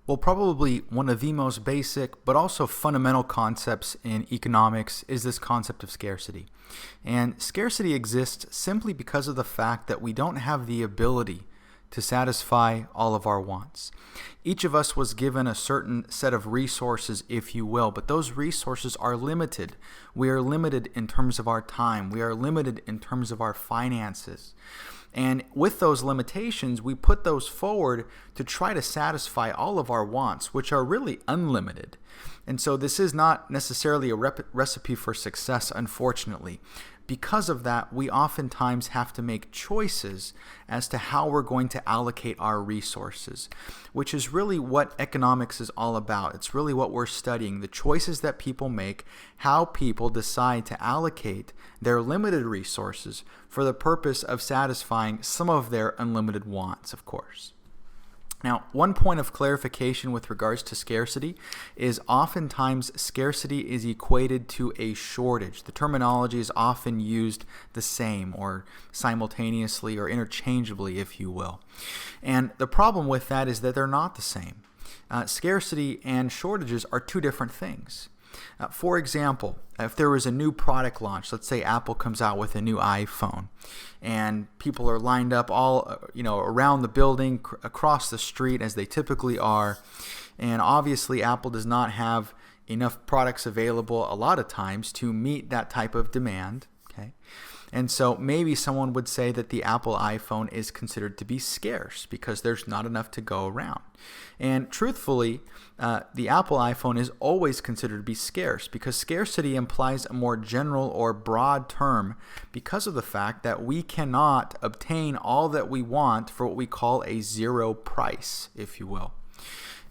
Well, probably one of the most basic but also fundamental concepts in economics is this concept of scarcity. And scarcity exists simply because of the fact that we don't have the ability to satisfy all of our wants. Each of us was given a certain set of resources, if you will, but those resources are limited. We are limited in terms of our time. We are limited in terms of our finances. And with those limitations, we put those forward to try to satisfy all of our wants, which are really unlimited. And so this is not necessarily a recipe for success, unfortunately. Because of that, we oftentimes have to make choices as to how we're going to allocate our resources, which is really what economics is all about. It's really what we're studying, the choices that people make, how people decide to allocate their limited resources for the purpose of satisfying some of their unlimited wants, of course. Now, one point of clarification with regards to scarcity is oftentimes scarcity is equated to a shortage. The terminology is often used the same or simultaneously or interchangeably, if you will. And the problem with that is that they're not the same. Scarcity and shortages are two different things. For example, if there was a new product launch, let's say Apple comes out with a new iPhone, and people are lined up all around the building, across the street, as they typically are, and obviously Apple does not have enough products available a lot of times to meet that type of demand. Okay. And so maybe someone would say that the Apple iPhone is considered to be scarce because there's not enough to go around. And truthfully, the Apple iPhone is always considered to be scarce because scarcity implies a more general or broad term because of the fact that we cannot obtain all that we want for what we call a zero price, if you will.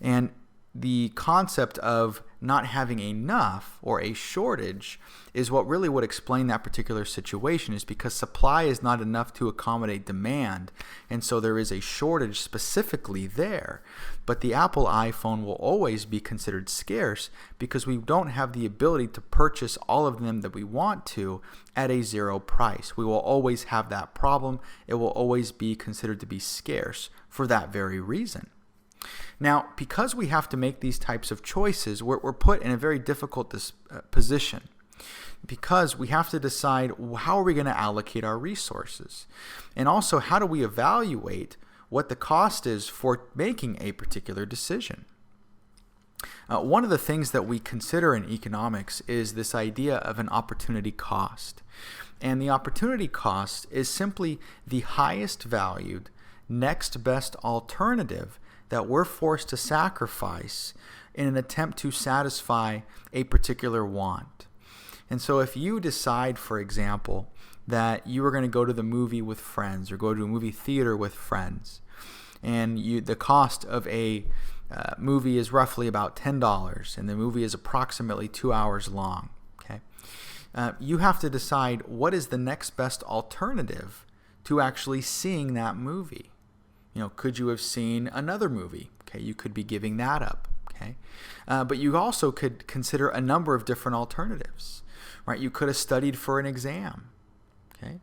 And the concept of not having enough or a shortage is what really would explain that particular situation, is because supply is not enough to accommodate demand, and so there is a shortage specifically there. But the Apple iPhone will always be considered scarce because we don't have the ability to purchase all of them that we want to at a zero price. We will always have that problem. It will always be considered to be scarce for that very reason. Now, because we have to make these types of choices, we're put in a very difficult position because we have to decide how are we going to allocate our resources, and also how do we evaluate what the cost is for making a particular decision. One of the things that we consider in economics is this idea of an opportunity cost. And the opportunity cost is simply the highest valued, next best alternative that we're forced to sacrifice in an attempt to satisfy a particular want. And so if you decide, for example, that you are going to go to the movie with friends or go to a movie theater with friends, and the cost of a movie is roughly about $10, and the movie is approximately 2 hours long, okay? You have to decide what is the next best alternative to actually seeing that movie. Could you have seen another movie? Okay, you could be giving that up. Okay, but you also could consider a number of different alternatives. Right? You could have studied for an exam. Okay,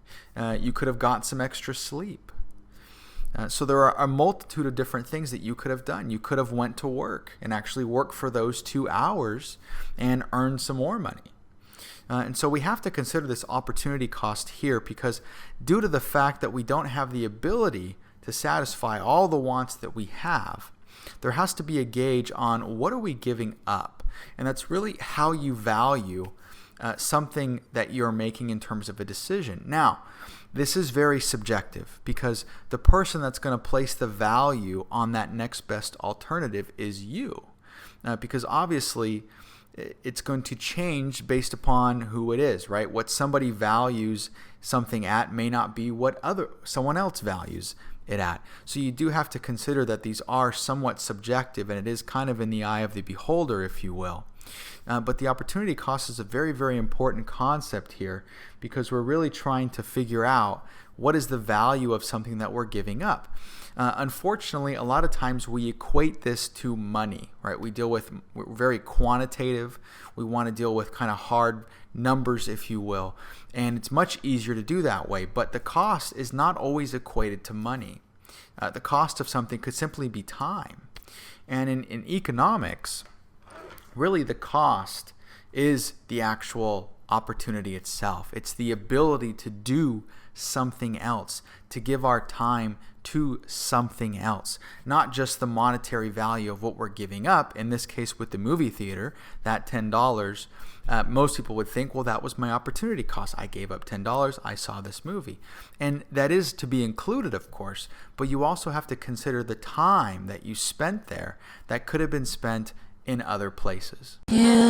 you could have got some extra sleep. So there are a multitude of different things that you could have done. You could have went to work and actually worked for those 2 hours and earned some more money. And so we have to consider this opportunity cost here because due to the fact that we don't have the ability to satisfy all the wants that we have, there has to be a gauge on what are we giving up. And that's really how you value something that you're making in terms of a decision. Now, this is very subjective because the person that's going to place the value on that next best alternative is you. Because obviously it's going to change based upon who it is, right? What somebody values something at may not be what someone else values it at. So you do have to consider that these are somewhat subjective, and it is kind of in the eye of the beholder, if you will. But the opportunity cost is a very, very important concept here because we're really trying to figure out what is the value of something that we're giving up. Unfortunately, a lot of times we equate this to money, right? We're very quantitative. We want to deal with kind of hard numbers, if you will, and it's much easier to do that way. But the cost is not always equated to money. The cost of something could simply be time. And in economics, really the cost is the actual opportunity itself. It's the ability to do something else, to give our time to something else, not just the monetary value of what we're giving up. In this case with the movie theater, that $10, most people would think, well, that was my opportunity cost. I gave up $10, I saw this movie. And that is to be included, of course, but you also have to consider the time that you spent there that could have been spent in other places. Yeah.